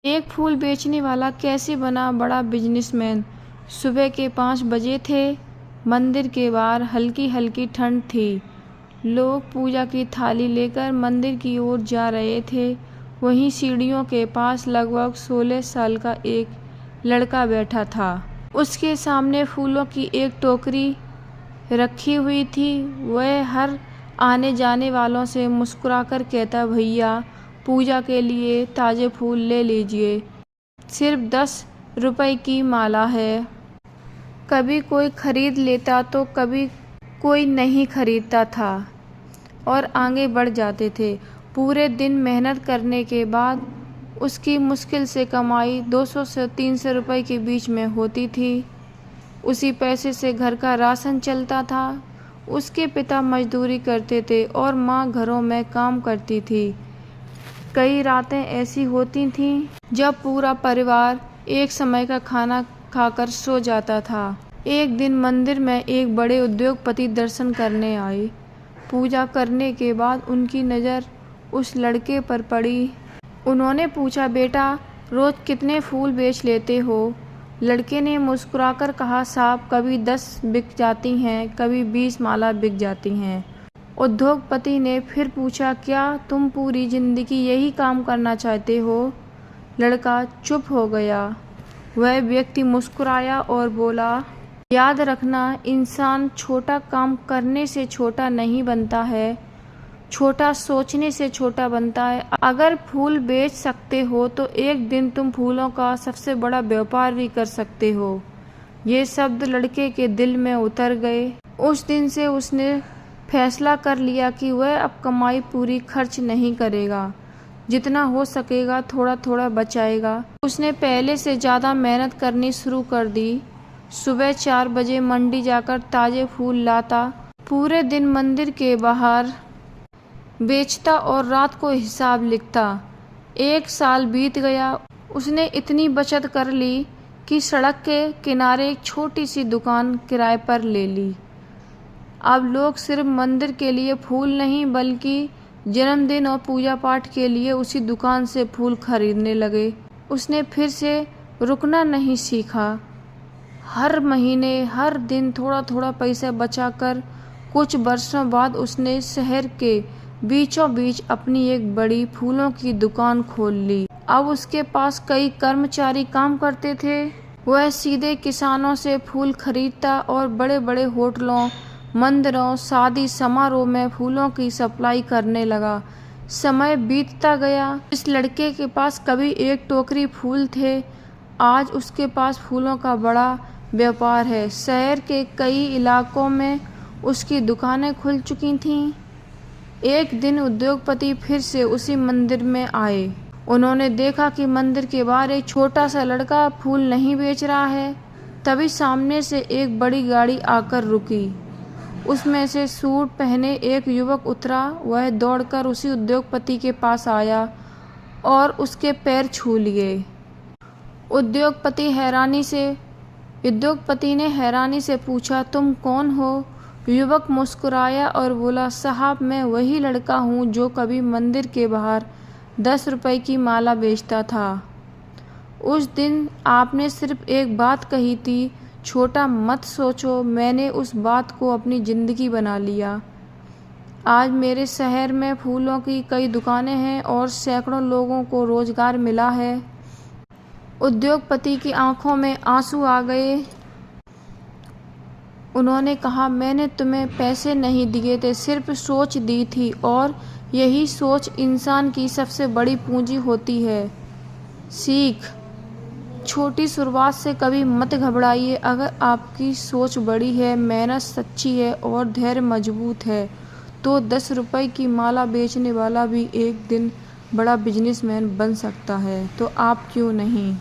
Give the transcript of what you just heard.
एक फूल बेचने वाला कैसे बना बड़ा बिजनेसमैन। सुबह के 5 बजे थे। मंदिर के बाहर हल्की हल्की ठंड थी। लोग पूजा की थाली लेकर मंदिर की ओर जा रहे थे। वहीं सीढ़ियों के पास लगभग 16 साल का एक लड़का बैठा था। उसके सामने फूलों की एक टोकरी रखी हुई थी। वह हर आने जाने वालों से मुस्कुराकर कहता, भैया पूजा के लिए ताज़े फूल ले लीजिए, सिर्फ 10 रुपए की माला है। कभी कोई खरीद लेता तो कभी कोई नहीं खरीदता था और आगे बढ़ जाते थे। पूरे दिन मेहनत करने के बाद उसकी मुश्किल से कमाई 200 से 300 रुपए के बीच में होती थी। उसी पैसे से घर का राशन चलता था। उसके पिता मजदूरी करते थे और माँ घरों में काम करती थी। कई रातें ऐसी होती थीं जब पूरा परिवार एक समय का खाना खाकर सो जाता था। एक दिन मंदिर में एक बड़े उद्योगपति दर्शन करने आए। पूजा करने के बाद उनकी नज़र उस लड़के पर पड़ी। उन्होंने पूछा, बेटा रोज़ कितने फूल बेच लेते हो? लड़के ने मुस्कुराकर कहा, साहब कभी 10 बिक जाती हैं, कभी 20 माला बिक जाती हैं। उद्योगपति ने फिर पूछा, क्या तुम पूरी जिंदगी यही काम करना चाहते हो? लड़का चुप हो गया। वह व्यक्ति मुस्कुराया और बोला, याद रखना, इंसान छोटा काम करने से छोटा नहीं बनता है, छोटा सोचने से छोटा बनता है। अगर फूल बेच सकते हो तो एक दिन तुम फूलों का सबसे बड़ा व्यापार भी कर सकते हो। ये शब्द लड़के के दिल में उतर गए। उस दिन से उसने फैसला कर लिया कि वह अब कमाई पूरी खर्च नहीं करेगा, जितना हो सकेगा थोड़ा थोड़ा बचाएगा। उसने पहले से ज़्यादा मेहनत करनी शुरू कर दी। सुबह 4 बजे मंडी जाकर ताज़े फूल लाता, पूरे दिन मंदिर के बाहर बेचता और रात को हिसाब लिखता। 1 साल बीत गया। उसने इतनी बचत कर ली कि सड़क के किनारे एक छोटी सी दुकान किराए पर ले ली। अब लोग सिर्फ मंदिर के लिए फूल नहीं बल्कि जन्मदिन और पूजा पाठ के लिए उसी दुकान से फूल खरीदने लगे। उसने फिर से रुकना नहीं सीखा। हर महीने हर दिन थोड़ा थोड़ा पैसा बचाकर कुछ वर्षों बाद उसने शहर के बीचों बीच अपनी एक बड़ी फूलों की दुकान खोल ली। अब उसके पास कई कर्मचारी काम करते थे। वह सीधे किसानों से फूल खरीदता और बड़े बड़े होटलों, मंदिरों, शादी समारोह में फूलों की सप्लाई करने लगा। समय बीतता गया। इस लड़के के पास कभी एक टोकरी फूल थे, आज उसके पास फूलों का बड़ा व्यापार है। शहर के कई इलाकों में उसकी दुकानें खुल चुकी थीं। एक दिन उद्योगपति फिर से उसी मंदिर में आए। उन्होंने देखा कि मंदिर के बाहर एक छोटा सा लड़का फूल नहीं बेच रहा है। तभी सामने से एक बड़ी गाड़ी आकर रुकी। उसमें से सूट पहने एक युवक उतरा। वह दौड़कर उसी उद्योगपति के पास आया और उसके पैर छू लिए। उद्योगपति ने हैरानी से पूछा, तुम कौन हो? युवक मुस्कुराया और बोला, साहब मैं वही लड़का हूँ जो कभी मंदिर के बाहर 10 रुपए की माला बेचता था। उस दिन आपने सिर्फ एक बात कही थी, छोटा मत सोचो। मैंने उस बात को अपनी ज़िंदगी बना लिया। आज मेरे शहर में फूलों की कई दुकानें हैं और सैकड़ों लोगों को रोज़गार मिला है। उद्योगपति की आंखों में आंसू आ गए। उन्होंने कहा, मैंने तुम्हें पैसे नहीं दिए थे, सिर्फ सोच दी थी और यही सोच इंसान की सबसे बड़ी पूंजी होती है। सीख, छोटी शुरुआत से कभी मत घबराइए। अगर आपकी सोच बड़ी है, मेहनत सच्ची है और धैर्य मजबूत है तो 10 रुपए की माला बेचने वाला भी एक दिन बड़ा बिजनेसमैन बन सकता है। तो आप क्यों नहीं।